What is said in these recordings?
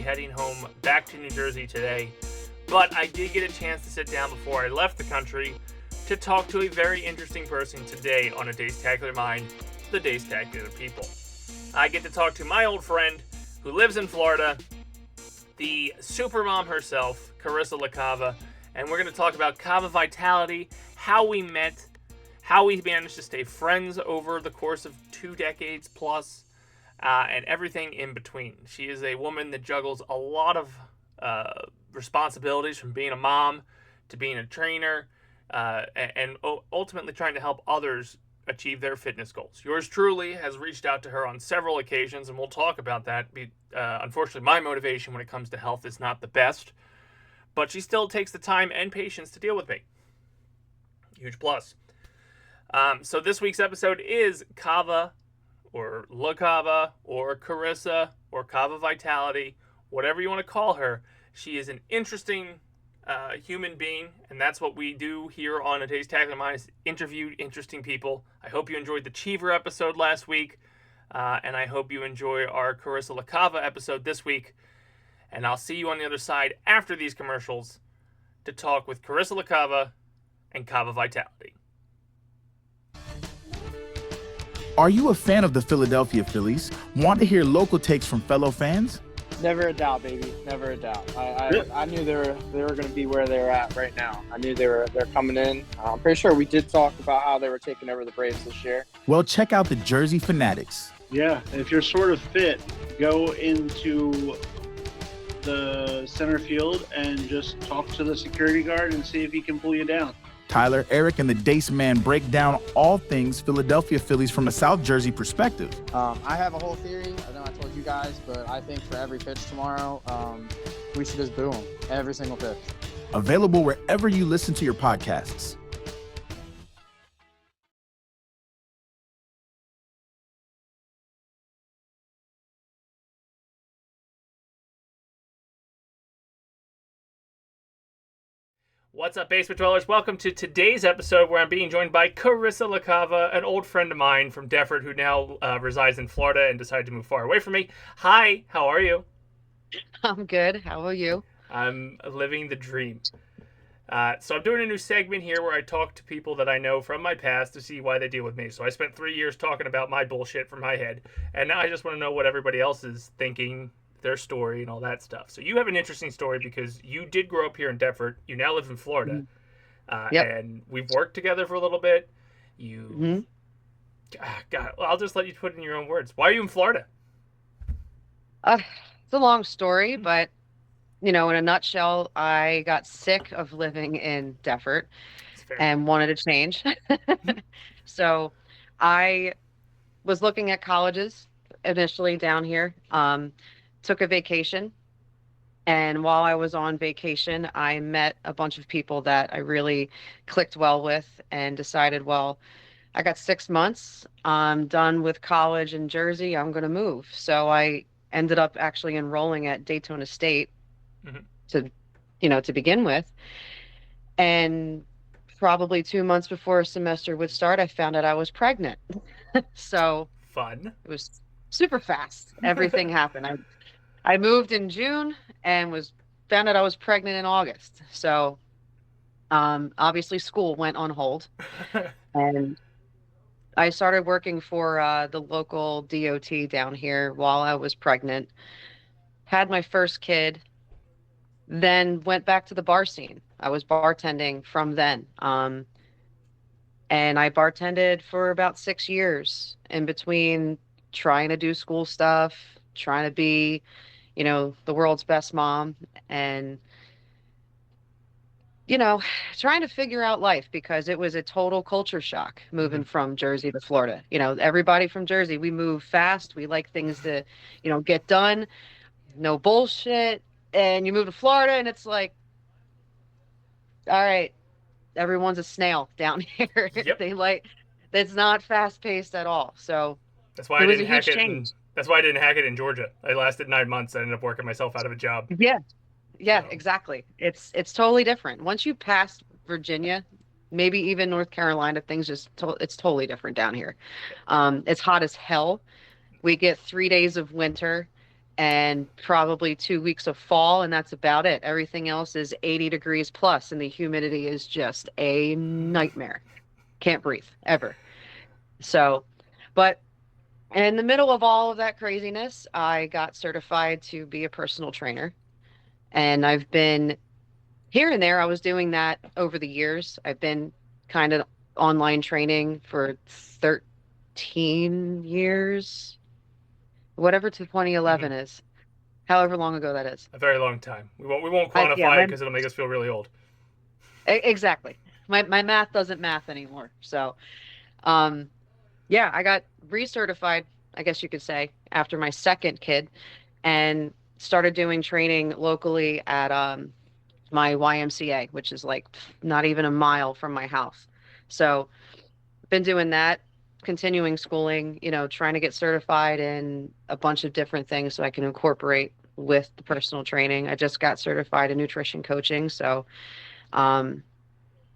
heading home back to New Jersey today. But I did get a chance to sit down before I left the country to talk to a very interesting person today on a Dacetacular Mind, the Dacetacular people. I get to talk to my old friend who lives in Florida, the supermom herself, Karissa Lacava, and we're going to talk about Cava Vitality, how we met, how we managed to stay friends over the course of 2 decades plus, and everything in between. She is a woman that juggles a lot of responsibilities, from being a mom to being a trainer, and ultimately trying to help others achieve their fitness goals. Yours truly has reached out to her on several occasions, and we'll talk about that. Unfortunately, my motivation when it comes to health is not the best, but she still takes the time and patience to deal with me. Huge plus. So this week's episode is Cava, or Lacava, or Karissa, or Cava Vitality, whatever you want to call her. She is an interesting human being, and that's what we do here on A Dacetacular Mind, is interview interesting people. I hope you enjoyed the Cheever episode last week, and I hope you enjoy our Karissa Lacava episode this week. And I'll see you on the other side after these commercials to talk with Karissa Lacava and Cava Vitality. Are you a fan of the Philadelphia Phillies? Want to hear local takes from fellow fans? Never a doubt, baby. Never a doubt. I knew they were going to be where they're at right now. I knew they're coming in. I'm pretty sure we did talk about how they were taking over the Braves this year. Well, check out the Jersey Fanatics. Yeah, if you're sort of fit, go into the center field and just talk to the security guard and see if he can pull you down. Tyler, Eric, and the Dace Man break down all things Philadelphia Phillies from a South Jersey perspective. I have a whole theory. I know I told you guys, but I think for every pitch tomorrow, we should just boo them. Every single pitch. Available wherever you listen to your podcasts. What's up, basement dwellers? Welcome to today's episode, where I'm being joined by Karissa Lacava, an old friend of mine from Defford who now resides in Florida and decided to move far away from me. Hi, how are you? I'm good. How are you? I'm living the dream. So I'm doing a new segment here where I talk to people that I know from my past to see why they deal with me. So I spent 3 years talking about my bullshit from my head, and now I just want to know what everybody else is thinking, their story and all that stuff. So you have an interesting story because you did grow up here in Defford. You now live in Florida. And we've worked together for a little bit. God, well, I'll just let you put it in your own words. Why are you in Florida? It's a long story, but, in a nutshell, I got sick of living in Defford and wanted to change. So I was looking at colleges initially down here. Took a vacation, and while I was on vacation, I met a bunch of people that I really clicked well with, and decided, well, I got 6 months, I'm done with college in Jersey, I'm going to move. So I ended up actually enrolling at Daytona State to begin with. And probably 2 months before a semester would start, I found out I was pregnant. So fun. It was super fast. Everything happened. I moved in June and found out I was pregnant in August. So obviously school went on hold. And I started working for the local DOT down here while I was pregnant. Had my first kid, then went back to the bar scene. I was bartending from then. And I bartended for about 6 years in between trying to do school stuff, trying to be, the world's best mom, and, trying to figure out life, because it was a total culture shock moving from Jersey to Florida. Everybody from Jersey, we move fast. We like things to, get done. No bullshit. And you move to Florida and it's like, all right, everyone's a snail down here. Yep. It's not fast paced at all. So that's why I didn't hack it. That's why I didn't hack it in Georgia. I lasted 9 months. I ended up working myself out of a job. Yeah, exactly. It's totally different. Once you pass Virginia, maybe even North Carolina, things it's totally different down here. It's hot as hell. We get 3 days of winter, and probably 2 weeks of fall, and that's about it. Everything else is 80 degrees plus, and the humidity is just a nightmare. Can't breathe ever. So, but in the middle of all of that craziness, I got certified to be a personal trainer. And I've been here and there. I was doing that over the years. I've been kind of online training for 13 years, whatever to 2011 is, however long ago that is. A very long time. We won't Yeah, quantify it because it'll make us feel really old. exactly. My math doesn't math anymore. So, yeah, I got recertified, I guess you could say, after my second kid, and started doing training locally at my YMCA, which is like not even a mile from my house. So, been doing that, continuing schooling, trying to get certified in a bunch of different things so I can incorporate with the personal training. I just got certified in nutrition coaching, so um,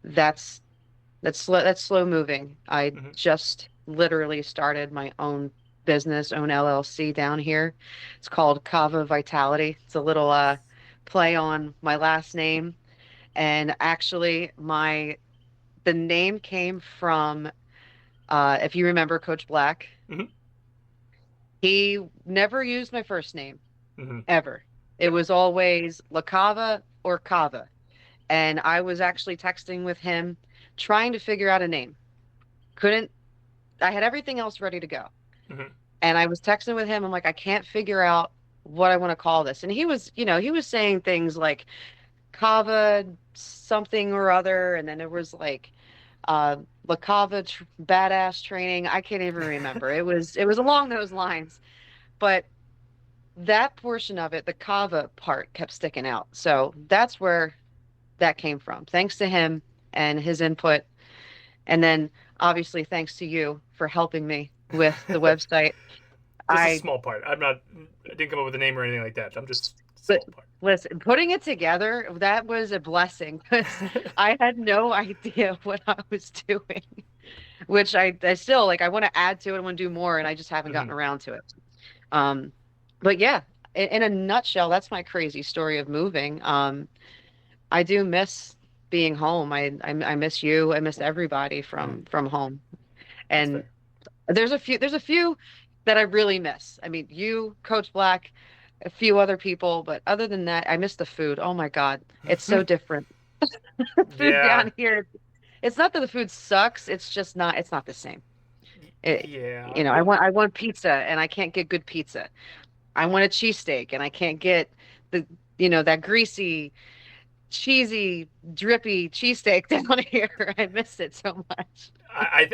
that's slow moving. I Mm-hmm. just literally started my own business, own LLC down here. It's called Cava Vitality. It's a little play on my last name, and actually the name came from if you remember Coach Black. Mm-hmm. He never used my first name Mm-hmm. ever. It Yep. was always Lacava or Cava. And I was actually texting with him trying to figure out a name. Couldn't, I had everything else ready to go. Mm-hmm. And I was texting with him. I'm like, I can't figure out what I want to call this. And he was saying things like Kava something or other. And then there was like Lacava badass training. I can't even remember. It was along those lines. But that portion of it, the Kava part, kept sticking out. So that's where that came from. Thanks to him and his input. And then obviously thanks to you for helping me with the website. Just a I small part. I didn't come up with a name or anything like that. I'm just a but small part. listen, putting it together, that was a blessing because I had no idea what I was doing, which I still like. I want to add to it. I want to do more, and I just haven't gotten Mm-hmm. around to it. Um, but yeah, in a nutshell, that's my crazy story of moving. I do miss being home. I miss you. I miss everybody Mm-hmm. from home. That's And fair. there's a few that I really miss. I mean, you, Coach Black, a few other people, but other than that, I miss the food. Oh my God, it's so different. Food Yeah. down here, it's not that the food sucks. It's not the same. It, Yeah. I want pizza and I can't get good pizza. I want a cheesesteak and I can't get the that greasy, cheesy, drippy cheesesteak down here. I miss it so much.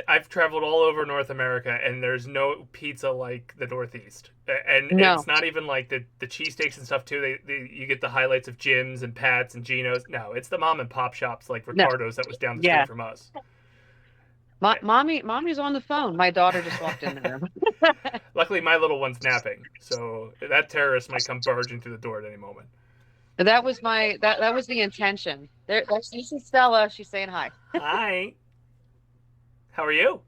I've traveled all over North America, and there's no pizza like the Northeast. And it's No, not even like the cheesesteaks and stuff too. You get the highlights of Jim's and Pat's and Geno's. No, it's the mom and pop shops like no, Ricardo's that was down the yeah. street from us. Mommy's on the phone. My daughter just walked in the room. Luckily, my little one's napping, so that terrorist might come barging through the door at any moment. That was the intention. This is Stella. She's saying hi. Hi, how are you?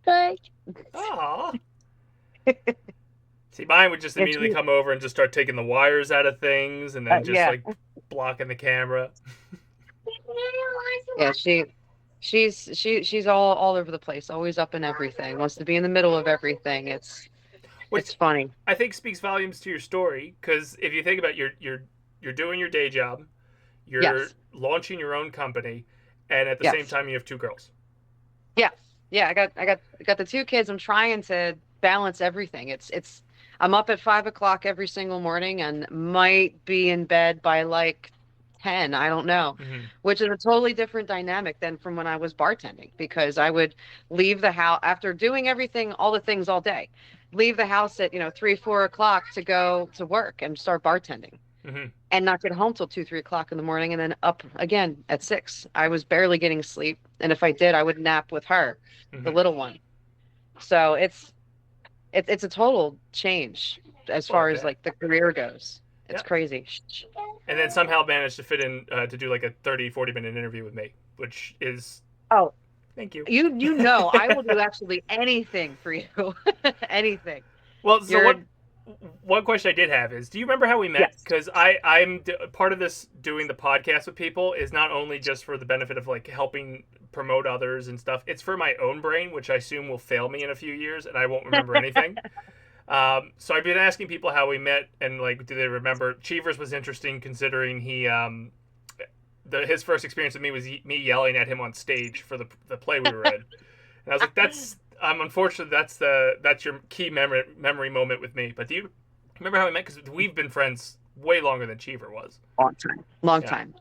Hi. Aw. See, mine would just Yeah, immediately come over and just start taking the wires out of things, and then just yeah, like blocking the camera. yeah. She's all over the place. Always up in everything. Wants to be in the middle of everything. Which It's funny. I think speaks volumes to your story, because if you think about you're doing your day job, you're Yes. launching your own company, and at the same Yes. time you have two girls. Yeah. Yeah. I got the two kids. I'm trying to balance everything. I'm up at 5 o'clock every single morning and might be in bed by like 10. I don't know, Mm-hmm. which is a totally different dynamic than from when I was bartending because I would leave the house after doing everything, all the things all day, leave the house at, 3, 4 o'clock to go to work and start bartending Mm-hmm. and not get home till 2, 3 o'clock in the morning and then up again at 6. I was barely getting sleep. And if I did, I would nap with her, the Mm-hmm. little one. So it's a total change as Well, I far as bet. like the career goes. It's Yeah. crazy. And then somehow managed to fit in to do like a 30-40 minute interview with me, which is Oh, thank you. I will do absolutely anything for you. Anything. Well, so You're one question I did have is, do you remember how we met? Yes. Because part of this doing the podcast with people is not only just for the benefit of like helping promote others and stuff. It's for my own brain, which I assume will fail me in a few years and I won't remember anything. So I've been asking people how we met and like, do they remember? Cheevers was interesting considering his first experience with me was me yelling at him on stage for the play we were in. And I was like, unfortunately, that's your key memory moment with me. But do you remember how we met? Because we've been friends way longer than Cheever was. Long time.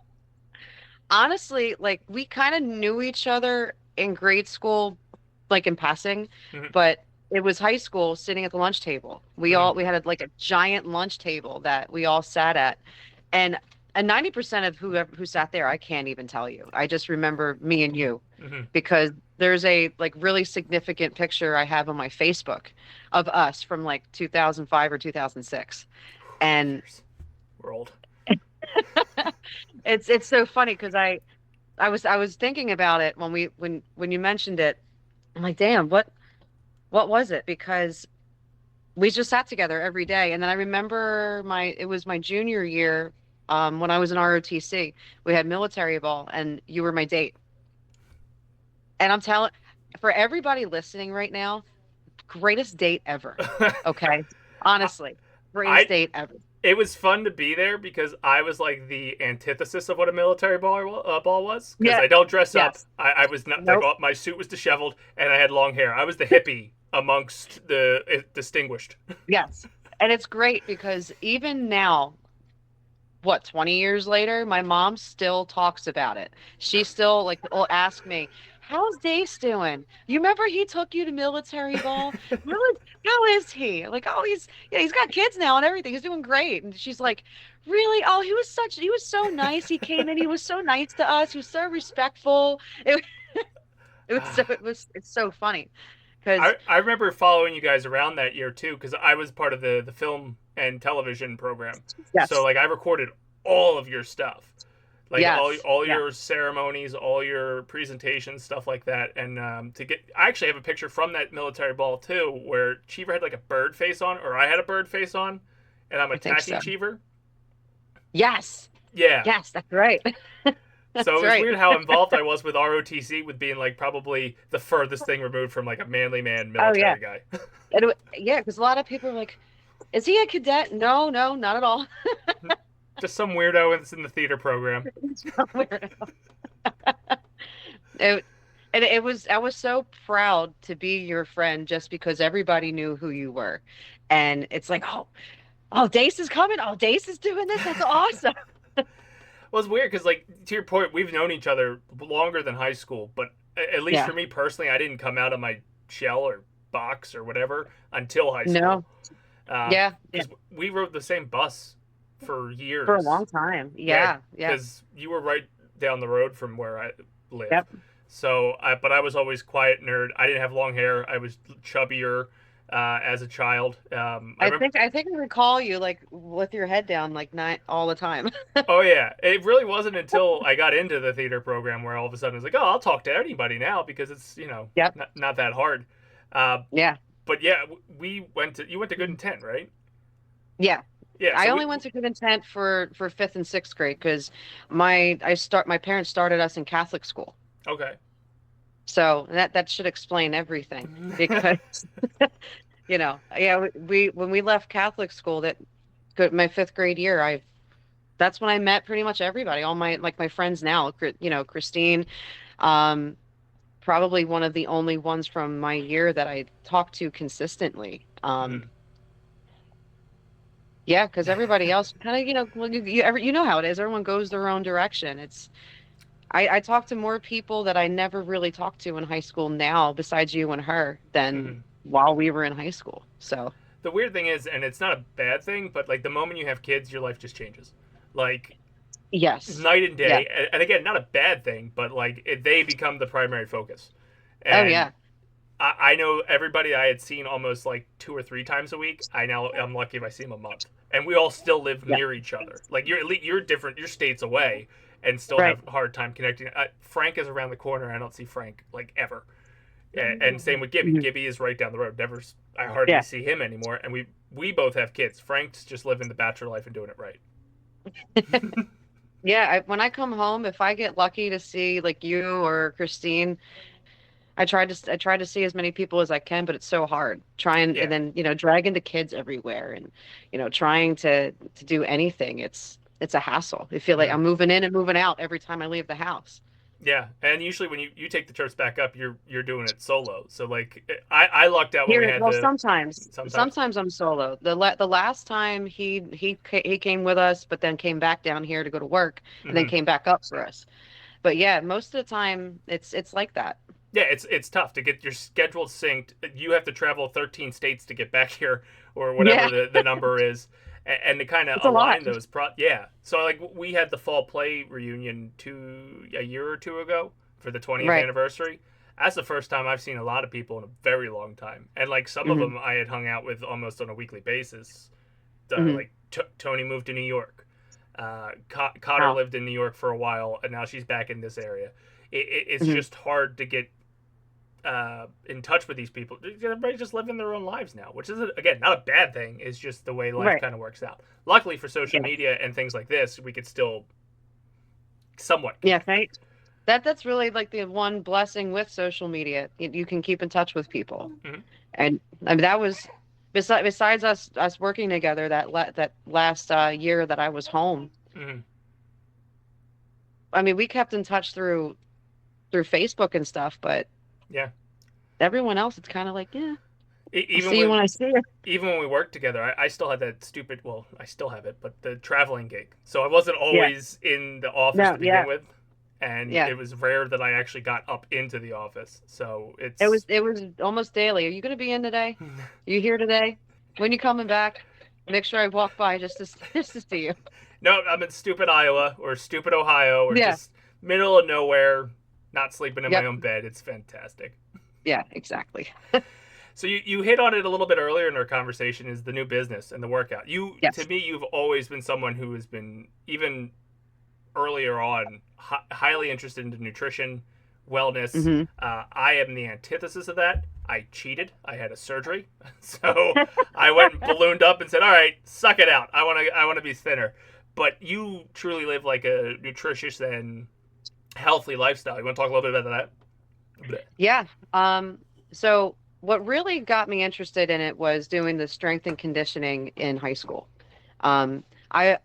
Honestly, like we kind of knew each other in grade school, like in passing, but it was high school sitting at the lunch table. We had like a giant lunch table that we all sat at, and 90% of who sat there, I can't even tell you. I just remember me and you, because there's a like really significant picture I have on my Facebook of us from like 2005 or 2006, and we're old. It's so funny because I was thinking about it when you mentioned it. I'm like, damn, what was it? Because we just sat together every day, and then I remember it was my junior year. When I was in ROTC, we had military ball, and you were my date. And I'm telling, for everybody listening right now, greatest date ever. Okay, honestly, greatest date ever. It was fun to be there because I was like the antithesis of what a military ball was. Because I don't dress up. I was not like my suit was disheveled, and I had long hair. I was the hippie amongst the distinguished. Yes, and it's great because even now, 20 years later, my mom still talks about it. She still like will ask me, how's Dace doing? You remember he took you to military ball? How is he? Like, oh, he's got kids now and everything. He's doing great. And she's like, really? Oh, he was so nice. He came in, he was so nice to us. He was so respectful. It's so funny. I remember following you guys around that year too, because I was part of the film and television program. Yes. So like I recorded all of your stuff, like all your ceremonies, all your presentations, stuff like that. And I actually have a picture from that military ball too, where Cheever had like a bird face on, or I had a bird face on, and I'm attacking Cheever. Yes. Yeah. Yes, that's right. So it was weird how involved I was with ROTC, with being like probably the furthest thing removed from like a manly man military guy. Because a lot of people are like, is he a cadet? No, not at all. Just some weirdo that's in the theater program. I was so proud to be your friend just because everybody knew who you were. And it's like, oh, Dace is coming. Oh, Dace is doing this. That's awesome. Well, it's weird because, like, to your point, we've known each other longer than high school, but at least for me personally, I didn't come out of my shell or box or whatever until high school. No. Because we rode the same bus for years. For a long time. Yeah. Because you were right down the road from where I lived. Yep. So, but I was always quiet nerd. I didn't have long hair. I was chubbier as a child. I think I recall you like with your head down like all the time. Oh yeah, it really wasn't until I got into the theater program where all of a sudden I was like, oh, I'll talk to anybody now because it's not that hard. Yeah. But yeah, you went to Good Intent, right? Yeah. Yeah. So I only went to Good Intent for 5th and 6th grade because my parents started us in Catholic school. Okay. So that should explain everything because when we left Catholic school my 5th grade year, that's when I met pretty much everybody, all my friends now, Christine, probably one of the only ones from my year that I talk to consistently. Yeah, because everybody else kind of, you know how it is. Everyone goes their own direction. I talk to more people that I never really talked to in high school now, besides you and her, than while we were in high school. So the weird thing is, and it's not a bad thing, but like the moment you have kids, your life just changes. Like, yes, night and day. Yeah. And again, not a bad thing, but like they become the primary focus. And I know everybody I had seen almost like 2 or 3 times a week. I'm lucky if I see them a month, and we all still live near each other. Like you're different, you're states away, and still have a hard time connecting. Frank is around the corner. I don't see Frank like ever. And same with Gibby. Gibby is right down the road. I hardly see him anymore. And we both have kids. Frank's just living the bachelor life and doing it right. Yeah, when I come home, if I get lucky to see like you or Christine, I try to see as many people as I can, but it's so hard. Trying and Yeah. then, dragging the kids everywhere and, trying to do anything. It's a hassle. I feel like Mhm. I'm moving in and moving out every time I leave the house. Yeah, and usually when you take the trips back up, you're doing it solo. So like I lucked out when we Here, had well, the sometimes sometimes. sometimes I'm solo. The last time he came with us, but then came back down here to go to work and then Hmm. came back up for us. But yeah, most of the time it's like that. Yeah, it's tough to get your schedule synced. You have to travel 13 states to get back here, or whatever Yeah, the number is, and to kind of it's a lot. align those. Yeah, so like we had the fall play reunion a year or two ago for the 20th Right. anniversary. That's the first time I've seen a lot of people in a very long time, and like some of Hmm. them I had hung out with almost on a weekly basis. Hmm. Like Tony moved to New York. Cotter Wow. lived in New York for a while, and now she's back in this area. It's Hmm. just hard to get in touch with these people. Everybody just living their own lives now, which is again not a bad thing. It's just the way life Right. kind of works out. Luckily for social Yeah. media and things like this, we could still somewhat Yeah. connect. Thanks. That's really like the one blessing with social media. You can keep in touch with people, Hmm. and I mean that was besides us working together that last year that I was home. Hmm. I mean, we kept in touch through Facebook and stuff, but Yeah. everyone else, it's kind of like, yeah, I'll Even see you when when I see you. even when we worked together, I still had that stupid. Well, I still have it, but the traveling gig. So I wasn't Yeah. always in the office No. to begin Yeah. with, and Yeah. it was rare that I actually got up into the office. So It was it's it was almost daily. Are you going to be in today? You here today? When you coming back? Make sure I walk by just to just to see you. no, I'm in stupid Iowa or stupid Ohio or Yeah. just middle of nowhere, not sleeping in my Yep. own bed. It's fantastic. Yeah. Exactly. So you hit on it a little bit earlier in our conversation is the new business and the workout. To Yes. me you've always been someone who has been even earlier on highly interested in nutrition, wellness. Hmm. I am the antithesis of that. I cheated. I had a surgery, so I went and ballooned up and said, "All right, suck it out. I want to be thinner." But you truly live like a nutritious and healthy lifestyle. You want to talk a little bit about that? Yeah. So what really got me interested in it was doing the strength and conditioning in high school. Um, I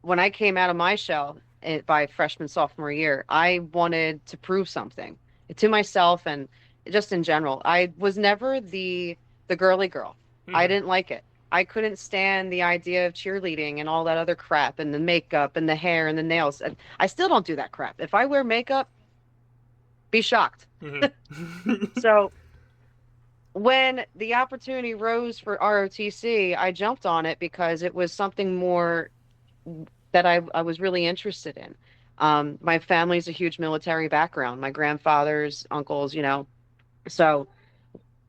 when I came out of my shell by freshman sophomore year, I wanted to prove something to myself and just in general. I was never the girly girl. I Hmm. didn't like it. I couldn't stand the idea of cheerleading and all that other crap and the makeup and the hair and the nails. And I still don't do that crap. If I wear makeup, be shocked. Hmm. So when the opportunity rose for ROTC, I jumped on it because it was something more that I was really interested in. My family's a huge military background. My grandfathers, uncles, so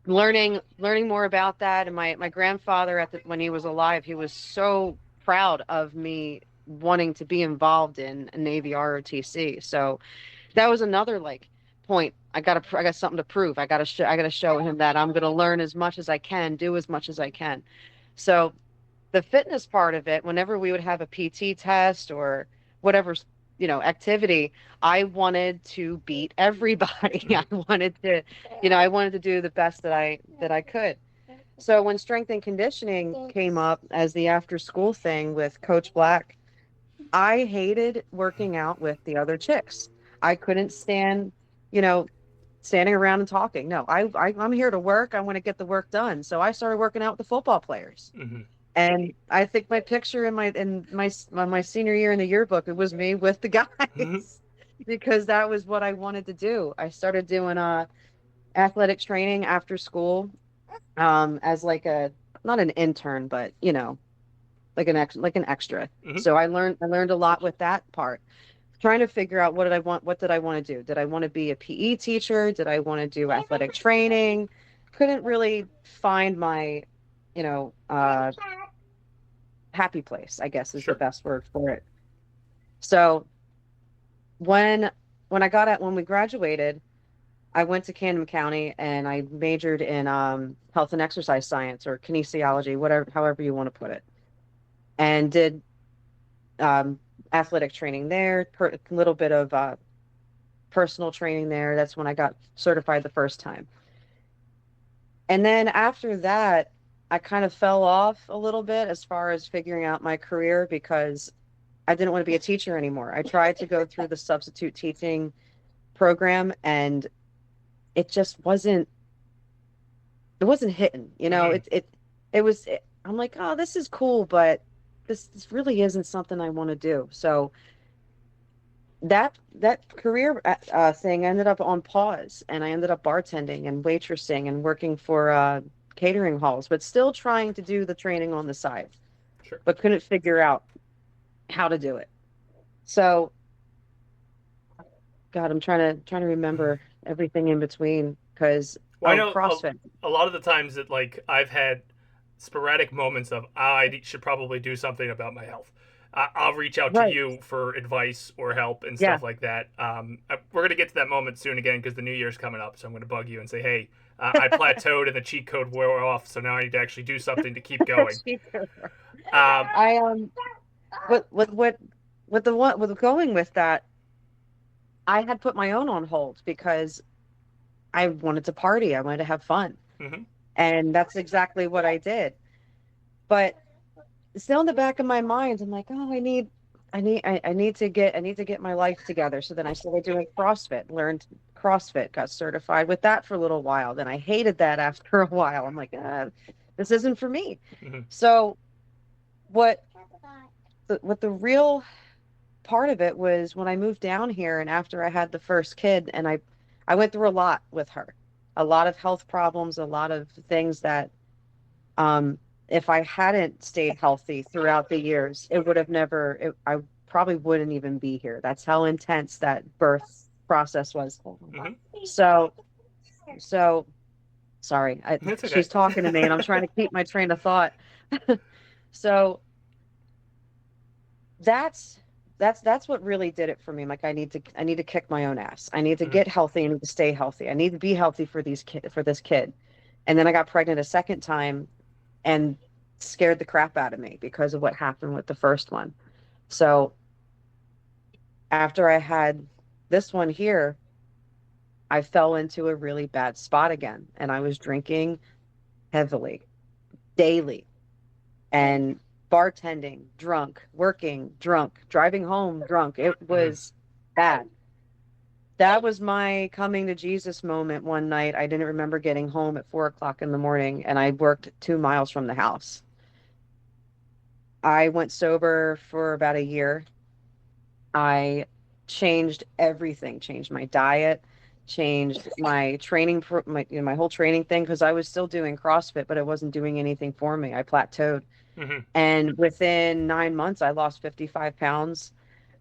learning more about that. And my grandfather when he was alive, he was so proud of me wanting to be involved in a Navy ROTC. So that was another like point. I got something to prove. I gotta show him that I'm gonna learn as much as I can, do as much as I can. So the fitness part of it, whenever we would have a PT test or whatever, activity, I wanted to beat everybody. I wanted to do the best that I could. So when strength and conditioning came up as the after school thing with Coach Black, I hated working out with the other chicks. I couldn't stand, you know, standing around and talking. No, I'm here to work. I want to get the work done. So I started working out with the football players. Hmm. And I think my picture in my senior year in the yearbook, it was me with the Hmm. guys because that was what I wanted to do. I started doing athletic training after school as like a not an intern, but like an extra. Hmm. So I learned a lot with that part. Trying to figure out what did I want to do? Did I want to be a PE teacher? Did I want to do athletic training? Couldn't really find my, you know, happy place, I guess is the Sure. best word for it. So when when we graduated, I went to Camden County and I majored in health and exercise science or kinesiology, whatever, however you want to put it, and did um, athletic training there, a little bit of personal training there. That's when I got certified the first time. And then after that, I kind of fell off a little bit as far as figuring out my career because I didn't want to be a teacher anymore. I tried to go through the substitute teaching program and it just wasn't hitting, Mm-hmm. I'm like, oh, this is cool, but this really isn't something I want to do. So that career thing ended up on pause, and I ended up bartending and waitressing and working for catering halls, but still trying to do the training on the side, Sure. but couldn't figure out how to do it. So, God, I'm trying to remember everything in between because Well, I oh, know CrossFit. a lot of the times that like I've had sporadic moments of I should probably do something about my health. I'll reach out to Right. you for advice or help and Yeah. stuff like that. We're gonna get to that moment soon again because the new year's coming up. So I'm gonna bug you and say, hey, I plateaued and the cheat code wore off, so now I need to actually do something to keep going. Cheat code. Um, I with the one with going with that, I had put my own on hold because I wanted to party. I wanted to have fun. mhm, And that's exactly what I did. But still in the back of my mind, I'm like, oh, I need to get my life together. So then I started doing CrossFit, learned CrossFit, got certified with that for a little while. Then I hated that after a while. I'm like, this isn't for me. mhm, So what what the real part of it was when I moved down here and after I had the first kid and I went through a lot with her. A lot of health problems, a lot of things that um if I hadn't stayed healthy throughout the years, it would have I probably wouldn't even be here. That's how intense that birth process was. mhm. So so sorry. That's okay. She's talking to me and I'm trying to keep my train of thought. So that's that's what really did it for me. Like I need to kick my own ass. I need to Mhm, get healthy. I need to stay healthy. I need to be healthy for for this kid. And then I got pregnant a second time and scared the crap out of me because of what happened with the first one. So after I had this one here, I fell into a really bad spot again and I was drinking heavily, daily, and bartending, drunk, working, drunk, driving home, drunk. It mhm. was bad. That was my coming to Jesus moment one night. I didn't remember getting home at 4 o'clock in the morning, and I worked 2 miles from the house. I went sober for about a year. I changed everything, changed my diet, changed my training, my whole training thing, because I was still doing CrossFit, but it wasn't doing anything for me. I plateaued. Mhm. And within 9 months, I lost 55 pounds.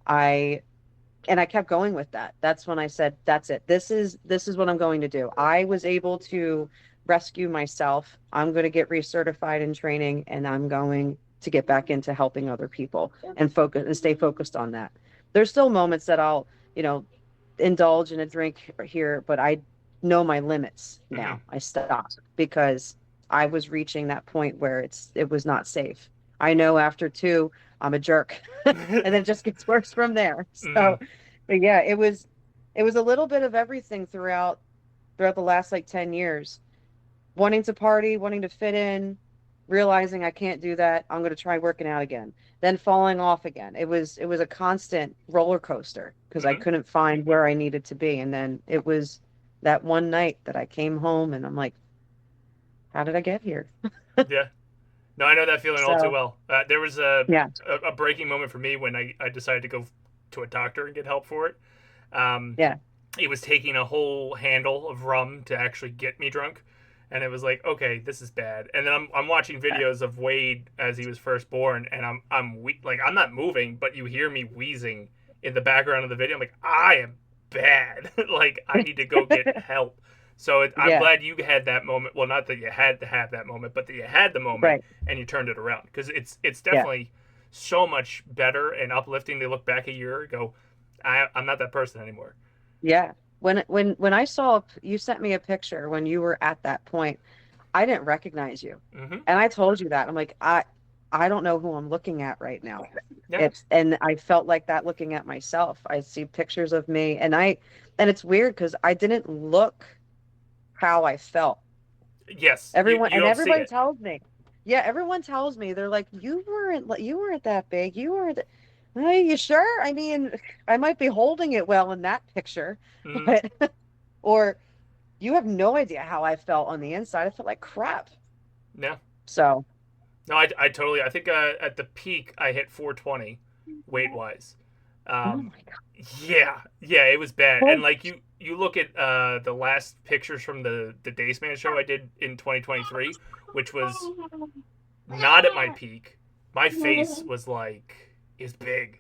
I and I kept going with that. That's when I said, that's it. This is what I'm going to do. I was able to rescue myself. I'm going to get recertified in training and I'm going to get back into helping other people and focus and stay focused on that. There's still moments that I'll, you know, indulge in a drink here, but I know my limits Mhm. now. I stopped because I was reaching that point where it was not safe. I know after two, I'm a jerk. And then it just gets worse from there. So, Mhm. but yeah, it was a little bit of everything throughout the last like 10 years. Wanting to party, wanting to fit in, realizing I can't do that. I'm going to try working out again. Then falling off again. It was a constant roller coaster because I Mhm. couldn't find where I needed to be. And then it was that one night that I came home and I'm like, how did I get here? Yeah. No, I know that feeling all too So, well. There was yeah. a breaking moment for me when I decided to go to a doctor and get help for it. Um, Yeah. it was taking a whole handle of rum to actually get me drunk. And it was like, okay, this is bad. And then I'm watching videos of Wade as he was first born, and like I'm not moving, but you hear me wheezing in the background of the video. I'm like, I am bad. Like I need to go get help. So I'm Yeah. glad you had that moment. Well, not that you had to have that moment, but that you had the moment Right. and you turned it around because it's Yeah. definitely so much better and uplifting to look back a year ago. I'm not that person anymore. Yeah. when I saw you sent me a picture when you were at that point, I didn't recognize you. Mm-hmm. And I told you that. I'm like, I don't know who I'm looking at right now. Yeah. And I felt like that looking at myself. I see pictures of me and it's weird because I didn't look how I felt. Yes. You don't see Everybody it. tells me. Yeah, everyone tells me, they're like, you weren't that big. You weren't Are you sure? I mean, I might be holding it well in that picture, Mm-hmm. but or you have no idea how I felt on the inside. I felt like crap. Yeah. So, No, I totally. I think at the peak I hit 420 weight wise. oh Um, my yeah, it was bad. God. And like you look at the last pictures from the Dace Man show I did in 2023, which was not at my peak. My face was like is big.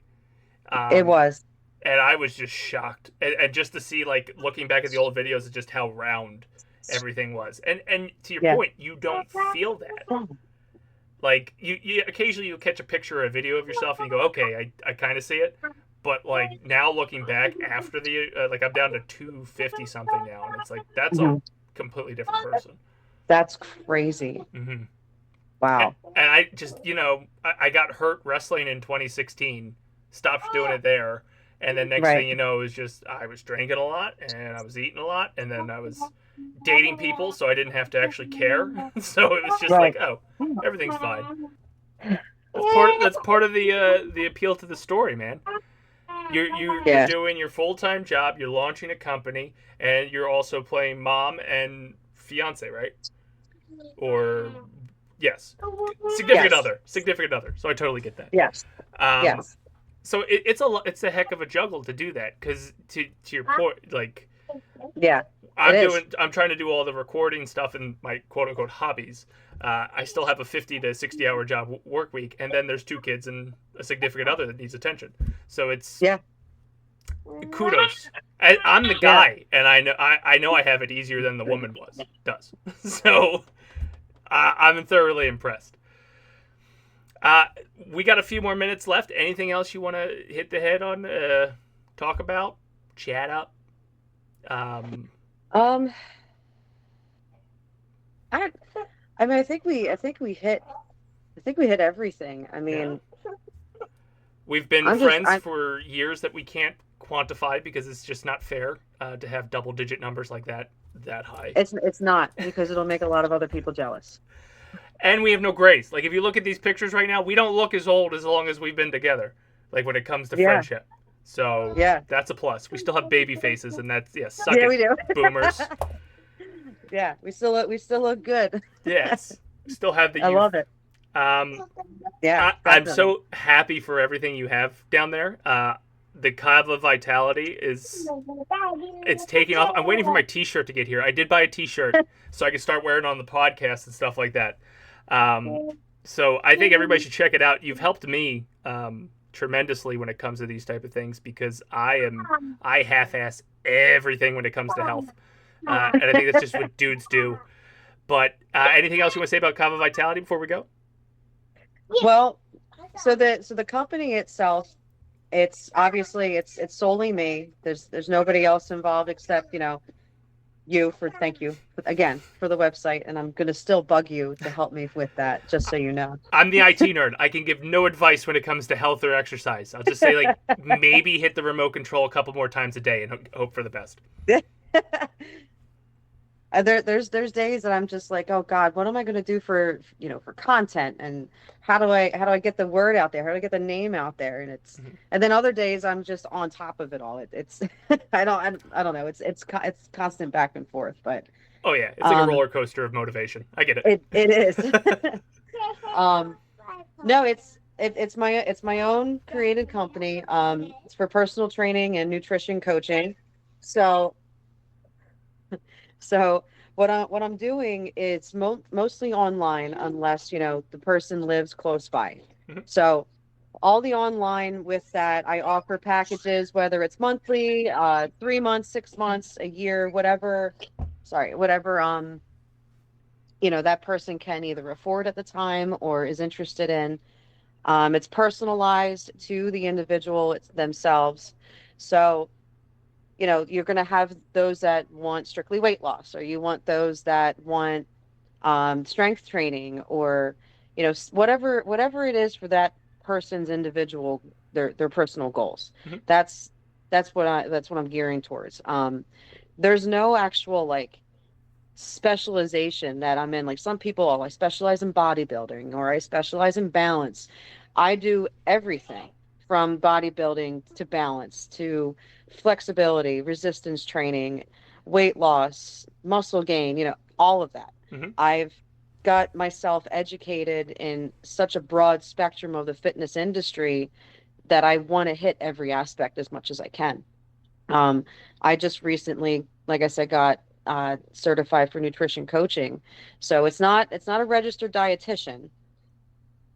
It Um, was. and I was just shocked. And just to see like looking back at the old videos, just how round everything was. And to your Yeah. point, you don't feel that. Like you occasionally you catch a picture or a video of yourself and you go, okay, I kind of see it. But like now looking back after the like I'm down to 250 something now, and it's like that's a Mhm. completely different person. That's crazy. Mm-hmm. Wow. And I just I got hurt wrestling in 2016, stopped doing it there, and then next Right. thing you know is just I was drinking a lot and I was eating a lot, and then I was dating people, so I didn't have to actually care. So it was just like, Right. oh, everything's fine. That's part of the appeal to the story, man. You're Yeah. doing your full time job. You're launching a company, and you're also playing mom and fiance, right? Or yes, Yes. significant other. So I totally get that. Yes. Um, Yes. so it's a heck of a juggle to do that because to your point, like Yeah. It is. I'm trying to do all the recording stuff in my quote unquote hobbies. I still have a 50 to 60 hour job work week, and then there's two kids and a significant other that needs attention. So it's Yeah. kudos. I'm the guy, and I know I have it easier than the woman does. So I'm thoroughly impressed. We got a few more minutes left. Anything else you want to hit the head on? Talk about, chat up. Um, I I mean, I think we hit everything. I mean, We've been I'm just friends I'm for years that we can't quantify because it's just not fair to have double digit numbers like that high. it's not because it'll make a lot of other people jealous. And we have no grace. Like if you look at these pictures right now, we don't look as old as long as we've been together. Like when it comes to Yeah. friendship. So Yeah. that's a plus. We still have baby faces, and that's suck Yeah, it, we do. boomers. Yeah, we still look good. Yes, we still have the I youth. love it. Um, Yeah. I'm definitely. so happy for everything you have down there. The Cava Vitality it's taking off. I'm waiting for my T-shirt to get here. I did buy a T-shirt so I can start wearing it on the podcast and stuff like that. So I think everybody should check it out. You've helped me tremendously when it comes to these type of things because I half-ass everything when it comes to health, and I think that's just what dudes do. But anything else you want to say about Cava Vitality before we go? Well, so the company itself, it's obviously it's solely me. There's nobody else involved except, thank you again for the website, and I'm gonna still bug you to help me with that, just so you know. I'm the IT nerd. I can give no advice when it comes to health or exercise. I'll just say like maybe hit the remote control a couple more times a day and hope for the best. There's days that I'm just like, oh God, what am I gonna do for content, and how do I get the word out there? How do I get the name out there? And and then other days I'm just on top of it all. It's I don't know. It's constant back and forth, but Oh yeah, it's like a roller coaster of motivation. I get it. it is. No, it's my own created company. It's for personal training and nutrition coaching. So what I'm doing is mostly online, unless the person lives close by. Mhm. So all the online with that, I offer packages, whether it's monthly, 3 months, 6 months, a year, whatever. Sorry, whatever. That person can either afford at the time or is interested in. It's personalized to the individual themselves. So you're going to have those that want strictly weight loss, or you want those that want strength training, or whatever it is for that person's individual, their personal goals. Mhm. That's that's what I'm gearing towards. There's no actual like specialization that I'm in. Like some people, oh, I specialize in bodybuilding or I specialize in balance. I do everything from bodybuilding to balance to flexibility, resistance training, weight loss, muscle gain, all of that. Mhm. I've got myself educated in such a broad spectrum of the fitness industry that I want to hit every aspect as much as I can. Um, I just recently, like I said, got certified for nutrition coaching. So it's not a registered dietitian,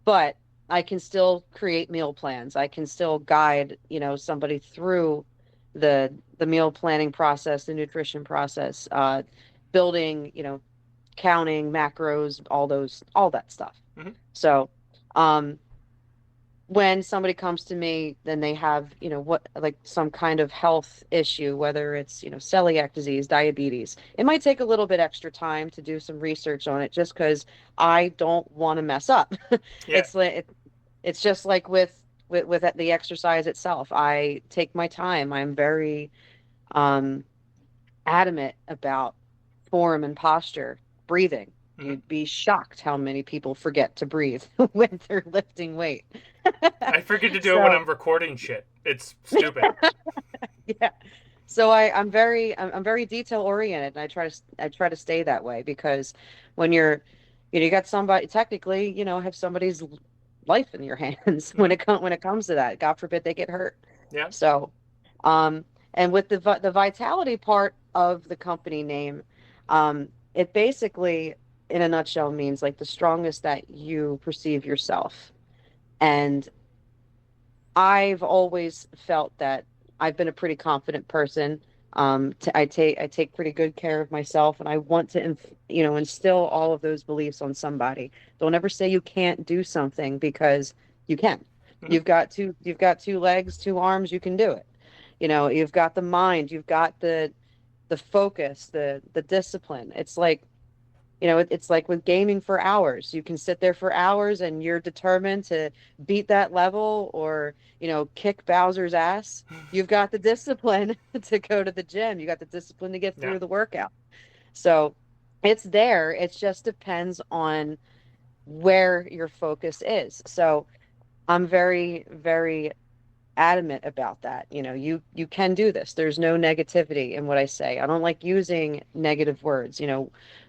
but I can still create meal plans. I can still guide, somebody through the meal planning process, the nutrition process, building, counting macros, all that stuff. Mhm. So, um, when somebody comes to me, then they have, what, like some kind of health issue, whether it's, celiac disease, diabetes. It might take a little bit extra time to do some research on it just because I don't want to mess up. Yeah. It's like it's just like with the exercise itself. I take my time. I'm very um adamant about form and posture, breathing. Mhm. You'd be shocked how many people forget to breathe when they're lifting weight. I forget to do it when So I'm recording shit. It's stupid. yeah. So I'm very detail oriented, and I try to stay that way, because when you got somebody, technically, have somebody's life in your hands when Mhm. when it comes to that. God forbid they get hurt. Yeah. So, um, and with the vitality part of the company name, it basically, in a nutshell, means like the strongest that you perceive yourself. And I've always felt that I've been a pretty confident person. I take pretty good care of myself, and I want to, instill all of those beliefs on somebody. Don't ever say you can't do something, because you can. Mhm. You've got two legs, two arms, you can do it. You've got the mind, you've got the focus, the discipline. It's like, it's like with gaming for hours. You can sit there for hours and you're determined to beat that level, or, kick Bowser's ass. You've got the discipline to go to the gym. You got the discipline to get Yeah. through the workout. So it's there. It just depends on where your focus is. So I'm very, very adamant about that. You can do this. There's no negativity in what I say. I don't like using negative words.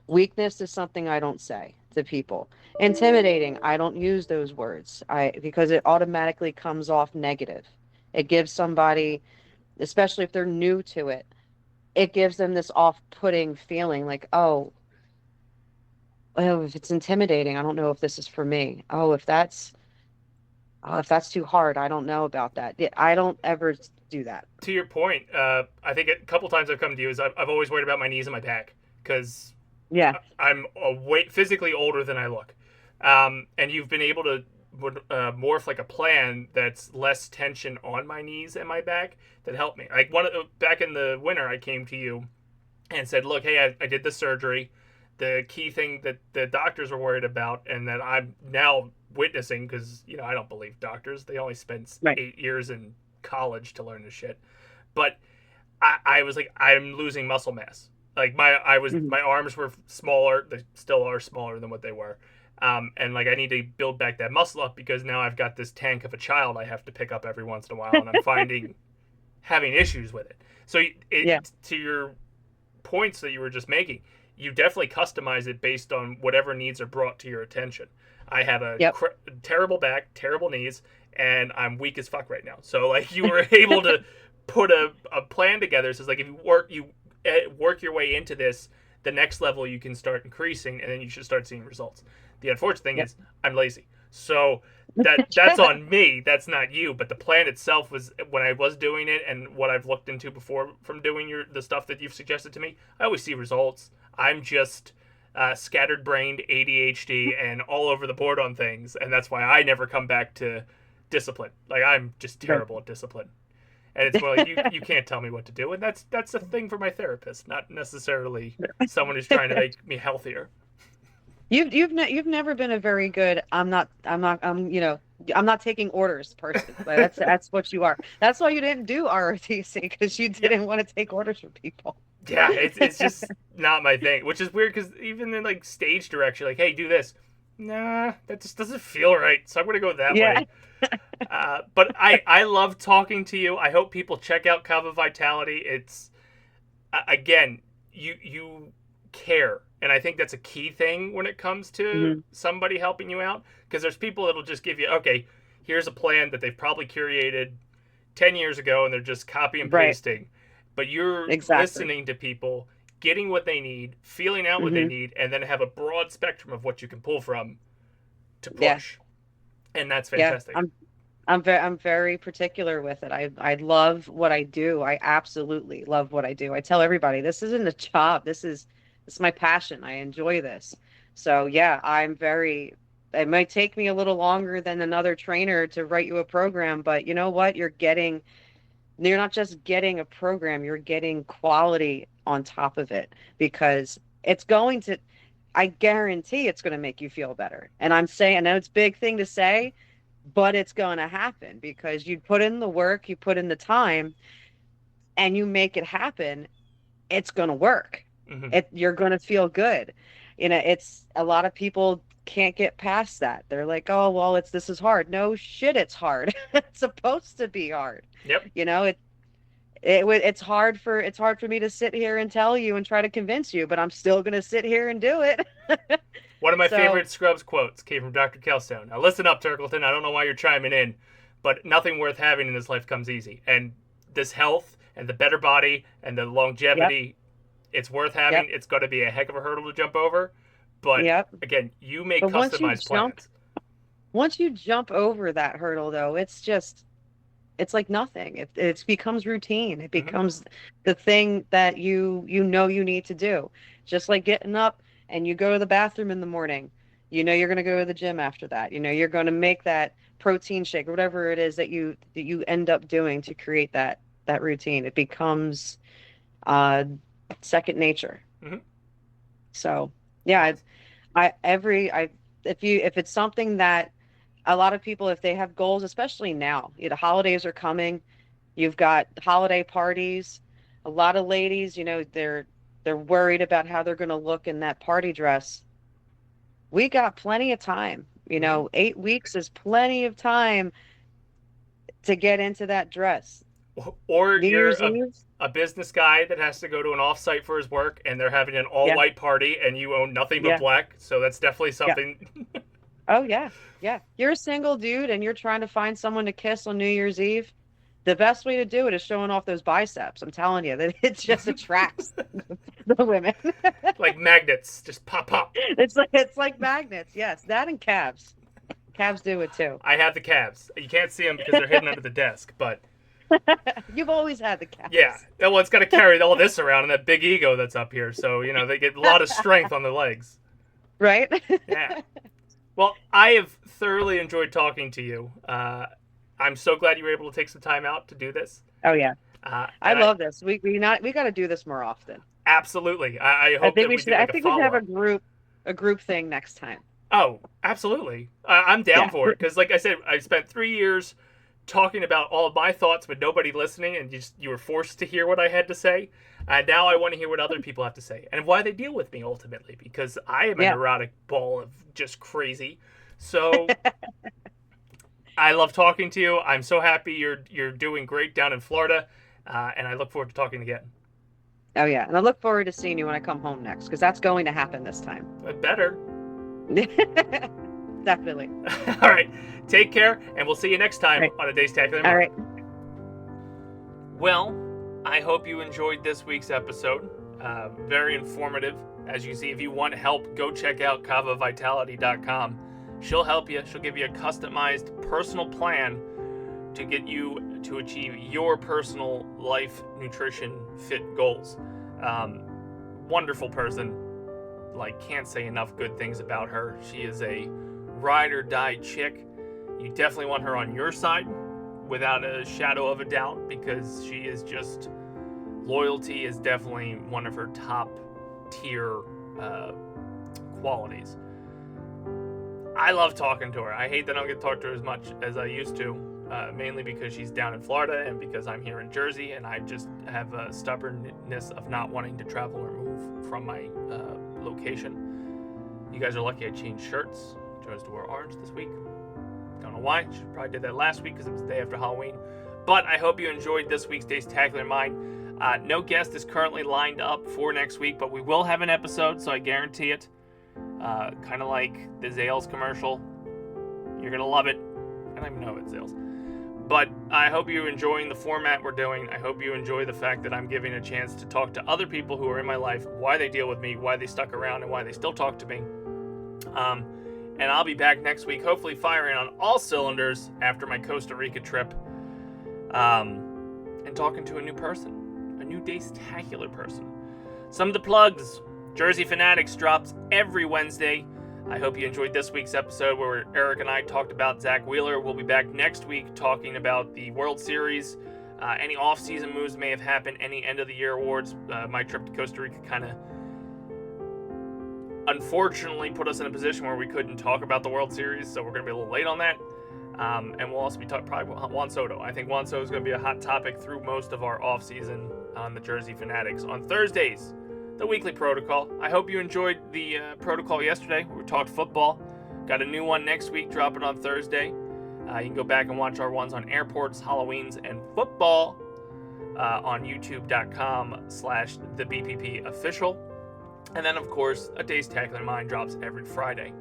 Weakness is something I don't say to people. Intimidating, I don't use those words. Because it automatically comes off negative. It gives somebody, especially if they're new to it, it gives them this off-putting feeling like, oh, if it's intimidating, I don't know if this is for me. If that's too hard, I don't know about that. I don't ever do that. To your point, I think a couple times I've come to you is I've always worried about my knees and my back because Yeah. I'm physically older than I look, and you've been able to morph like a plan that's less tension on my knees and my back that helped me. Like back in the winter, I came to you and said, "Look, hey, I did the surgery. The key thing that the doctors were worried about, and that I'm now witnessing, because I don't believe doctors. They only spend Right. 8 years in college to learn this shit. But I was like, I'm losing muscle mass. Like Mhm. my arms were smaller. They still are smaller than what they were. And like I need to build back that muscle up, because now I've got this tank of a child I have to pick up every once in a while, and I'm finding having issues with it. So Yeah. to your points that you were just making, you definitely customize it based on whatever needs are brought to your attention. I have a Yep. terrible back, terrible knees, and I'm weak as fuck right now. So like you were able to put a plan together. So it's like if you work your way into this, the next level you can start increasing, and then you should start seeing results. The unfortunate thing Yep. is I'm lazy, so that's on me. That's not you. But the plan itself was, when I was doing it, and what I've looked into before from doing the stuff that you've suggested to me, I always see results. I'm just scattered brained, ADHD, and all over the board on things, and that's why I never come back to discipline. Like I'm just Right. terrible at discipline. And it's more like you can't tell me what to do, and that's a thing for my therapist, not necessarily someone who's trying to make me healthier. You've never been a very good I'm not taking orders person. But that's what you are. That's why you didn't do ROTC, because you Yeah, didn't want to take orders from people. yeah, it's just not my thing, which is weird because even in like stage direction, like, hey, do this. Nah, that just doesn't feel right, so I'm gonna go that Yeah. way. But I love talking to you. I hope people check out Cava Vitality. It's again, you care, and I think that's a key thing when it comes to Mhm. somebody helping you out, because there's people that'll just give you, okay, here's a plan that they've probably curated 10 years ago and they're just copy and Right. pasting, but you're Exactly. listening to people, getting what they need, feeling out what they Mhm. need, and then have a broad spectrum of what you can pull from to Yeah. push, and that's Yeah. fantastic. I'm very particular with it. I love what I do. I absolutely love what I do. I tell everybody this isn't a job. This is my passion. I enjoy this. So yeah, it might take me a little longer than another trainer to write you a program, but you know what? You're not just getting a program, you're getting quality on top of it, because I guarantee it's going to make you feel better. And I'm saying, I know it's a big thing to say, but it's going to happen because you put in the work, you put in the time, and you make it happen. It's going to work. Mm-hmm. You're going to feel good. It's a lot of people can't get past that. They're like, oh, well, this is hard. No shit, it's hard. It's supposed to be hard. Yep. It's hard for me to sit here and tell you and try to convince you, but I'm still going to sit here and do it. One of my So, favorite Scrubs quotes came from Dr. Kelstone. Now listen up, Turkleton. I don't know why you're chiming in, but nothing worth having in this life comes easy. And this health and the better body and the longevity, it's worth having. yep, It's going to be a heck of a hurdle to jump over. But yep. again, you make But customized plans. once you jump over that hurdle, though, it's like nothing. It becomes routine. It Mm-hmm. becomes the thing that you need to do. Just like getting up and you go to the bathroom in the morning. You're going to go to the gym after that. You're going to make that protein shake or whatever it is that you end up doing to create that routine. It becomes uh, second nature. Mm-hmm. So yeah, if it's something that a lot of people, if they have goals, especially now, holidays are coming. You've got holiday parties. A lot of ladies, they're worried about how they're going to look in that party dress. We got plenty of time. Mm-hmm. 8 weeks is plenty of time to get into that dress. Or New you're Year's Eve. a business guy that has to go to an offsite for his work and they're having an Yeah, all-white party and you own nothing but yeah, black. So that's definitely yeah. something. Oh yeah, yeah. You're a single dude and you're trying to find someone to kiss on New Year's Eve. The best way to do it is showing off those biceps. I'm telling you that it just attracts the women. Like magnets, just pop, pop. It's like magnets. Yes, that and calves. Calves do it too. I have the calves. You can't see them because they're hidden under the desk, but You've always had the calves. yeah. Well, it's got to carry all this around and that big ego that's up here. So, they get a lot of strength on the legs. Right? Yeah. Well, I have thoroughly enjoyed talking to you. I'm so glad you were able to take some time out to do this. Oh yeah. I And love this. We got to do this more often. absolutely. I I hope think that we we should do I like a think we should have follow-up. a group thing next time. Oh, absolutely. I'm down Yeah. for it because, like I said, I spent 3 years talking about all of my thoughts, but nobody listening, and you were forced to hear what I had to say. And now I want to hear what other people have to say and why they deal with me ultimately, because I am a Yeah. neurotic ball of just crazy. So I love talking to you. I'm so happy you're doing great down in Florida, and I look forward to talking again. Oh yeah. And I look forward to seeing you when I come home next, because that's going to happen this time. Better. Definitely. All right. Take care, and we'll see you next time Right. on a Dacetacular Mind. All right. Well, I hope you enjoyed this week's episode. Very informative. As you see, if you want help, go check out CavaVitality.com. She'll help you. She'll give you a customized personal plan to get you to achieve your personal life, nutrition, fit goals. Wonderful person. Can't say enough good things about her. She is a ride or die chick. You definitely want her on your side. without a shadow of a doubt, because she is just, loyalty is definitely one of her top tier qualities. I love talking to her. I hate that I don't get to talk to her as much as I used to, mainly because she's down in Florida and because I'm here in Jersey, and I just have a stubbornness of not wanting to travel or move from my location. You guys are lucky I changed shirts. Chose to wear orange this week. Don't know why. Should probably did that last week because it was the day after Halloween. But I hope you enjoyed this week's Dacetacular Mind. No guest is currently lined up for next week, but we will have an episode, so I guarantee it. Kind of like the Zales commercial. You're going to love it. I don't even know it's Zales. But I hope you're enjoying the format we're doing. I hope you enjoy the fact that I'm giving a chance to talk to other people who are in my life, why they deal with me, why they stuck around, and why they still talk to me. And I'll be back next week, hopefully firing on all cylinders after my Costa Rica trip, and talking to a new person, a new Dacetacular person. Some of the plugs. Jersey Fanatics drops every Wednesday. I hope you enjoyed this week's episode where Eric and I talked about Zach Wheeler. We'll be back next week talking about the World Series, any off-season moves may have happened, any end-of-the-year awards. My trip to Costa Rica kind of unfortunately put us in a position where we couldn't talk about the World Series, so we're going to be a little late on that. And we'll also be talking probably about Juan Soto. I think Juan Soto is going to be a hot topic through most of our off-season on the Jersey Fanatics. On Thursdays, the weekly protocol. I hope you enjoyed the protocol yesterday. We talked football. Got a new one next week dropping on Thursday. You can go back and watch our ones on airports, Halloweens, and football on youtube.com/thebppofficial. And then, of course, a Dacetacular Mind drops every Friday.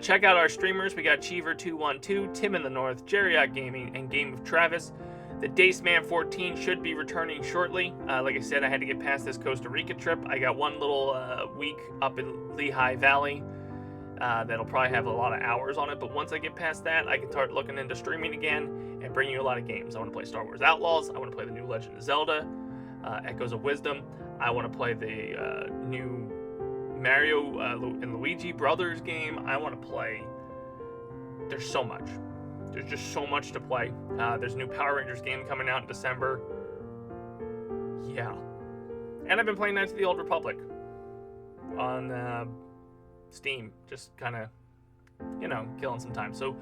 Check out our streamers. We got Cheever212, Tim in the North, Jerryot Gaming, and Game of Travis. The Dace Man 14 should be returning shortly. Like I said, I had to get past this Costa Rica trip. I got one little week up in Lehigh Valley that'll probably have a lot of hours on it. But once I get past that, I can start looking into streaming again and bring you a lot of games. I want to play Star Wars Outlaws. I want to play the new Legend of Zelda, Echoes of Wisdom. I want to play the new Mario and Luigi Brothers game. I want to play. There's so much. There's just so much to play. There's a new Power Rangers game coming out in December. Yeah. And I've been playing Knights of the Old Republic on Steam. Just kind of, killing some time. So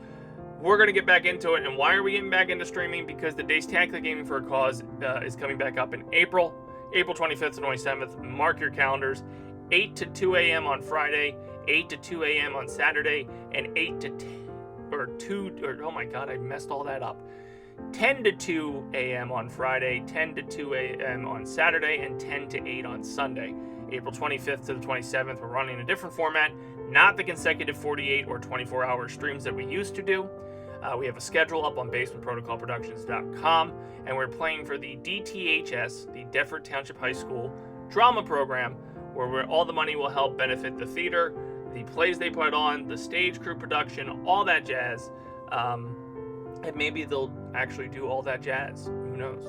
we're going to get back into it. And why are we getting back into streaming? Because the Dacetacular Gaming for a Cause is coming back up in April 25th to 27th. Mark your calendars. 8 to 2 a.m. on Friday, 8 to 2 a.m. on Saturday, and 8 to 10 to 2 a.m. on Friday, 10 to 2 a.m. on Saturday, and 10 to 8 on Sunday. April 25th to the 27th, we're running a different format, not the consecutive 48 or 24-hour streams that we used to do. We have a schedule up on basementprotocolproductions.com, and we're playing for the DTHS, the Defford Township High School drama program, where all the money will help benefit the theater, the plays they put on, the stage crew production, all that jazz. And maybe they'll actually do all that jazz. Who knows?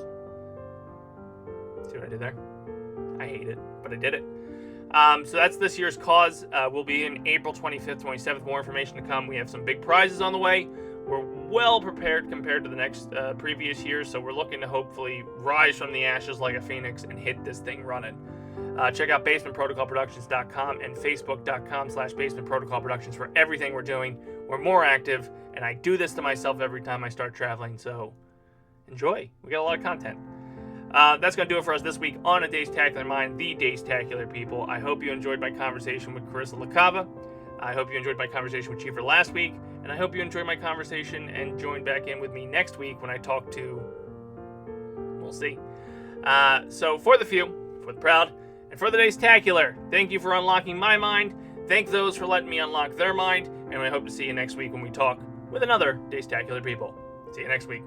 See what I did there? I hate it, but I did it. So that's this year's cause. We'll be in April 25th, 27th. More information to come. We have some big prizes on the way. We're well prepared compared to the next previous years, so we're looking to hopefully rise from the ashes like a phoenix and hit this thing running. Check out basementprotocolproductions.com and facebook.com/basementprotocolproductions for everything we're doing. We're more active, and I do this to myself every time I start traveling, so enjoy. We got a lot of content. That's going to do it for us this week on A Dacetacular Mind, the Dacetacular people. I hope you enjoyed my conversation with Karissa Lacava. I hope you enjoyed my conversation with Cheever last week, and I hope you enjoyed my conversation and join back in with me next week when I talk to... We'll see. So for the few, for the proud, and for the Dacetacular, thank you for unlocking my mind. Thank those for letting me unlock their mind. And I hope to see you next week when we talk with another Dacetacular people. See you next week.